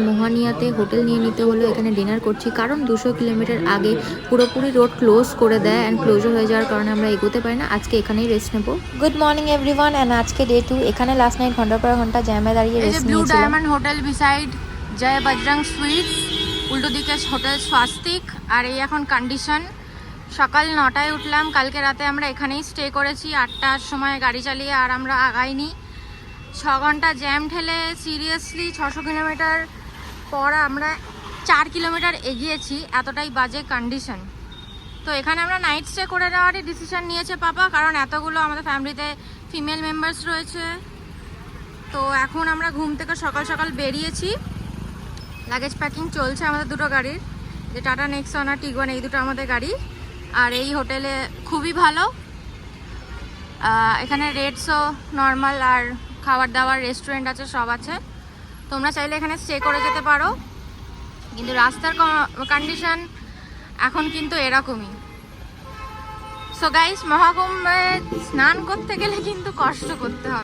মোহানিয়াতে hotel নিয়ে নিতে হলো। এখানে ডিনার করছি কারণ 200 কিলোমিটার আগে পুরোপুরি রোড ক্লোজ করে দেয় অ্যান্ড ক্লোজার হয়ে যাওয়ার কারণে আমরা এগোতে পারি না। আজকে এখানেই রেস্ট নেব। গুড মর্নিং এভরিওয়ান, অ্যান্ড আজকে ডে 2। এখানে লাস্ট নাইট ঘন্টার পর ঘন্টা জ্যামে দাঁড়িয়ে রেস্ট ব্লু নিয়েছিলাম। ডায়মন্ড হোটেল বিসাইড জয় বজরং সুইটস, উল্টো দিকে হোটেল স্বাস্তিক। আর এই এখন কন্ডিশন, সকাল 9টায় উঠলাম। কালকে রাতে আমরা এখানেই স্টে করেছি 8টার সময় গাড়ি চালিয়ে, আর আমরা আগাইনি। 6 ঘন্টা জ্যাম ঠেলে সিরিয়াসলি 600 কিলোমিটার পর আমরা 4 কিলোমিটার এগিয়েছি, এতটাই বাজে কন্ডিশন। তো এখানে আমরা নাইট স্টে করে নেওয়ারই ডিসিশন নিয়েছে পাপা, কারণ এতগুলো আমাদের ফ্যামিলিতে ফিমেল মেম্বার্স রয়েছে। তো এখন আমরা ঘুম থেকে সকাল সকাল বেরিয়েছি। লাগেজ প্যাকিং চলছে আমাদের দুটো গাড়ির, যে টাটা নেক্সন আর টিগোয়ান, এই দুটো আমাদের গাড়ি। আর এই হোটেলে খুবই ভালো, এখানে রেটসও নর্মাল, আর খাবার দাবার রেস্টুরেন্ট আছে, সব আছে। তোমরা চাইলে এখানে স্টে করে যেতে পারো, কিন্তু রাস্তার কন্ডিশন এখন কিন্তু এরকমই। সো গাইস, মহাকুম্ভে স্নান করতে গেলে কিন্তু কষ্ট করতে হবে।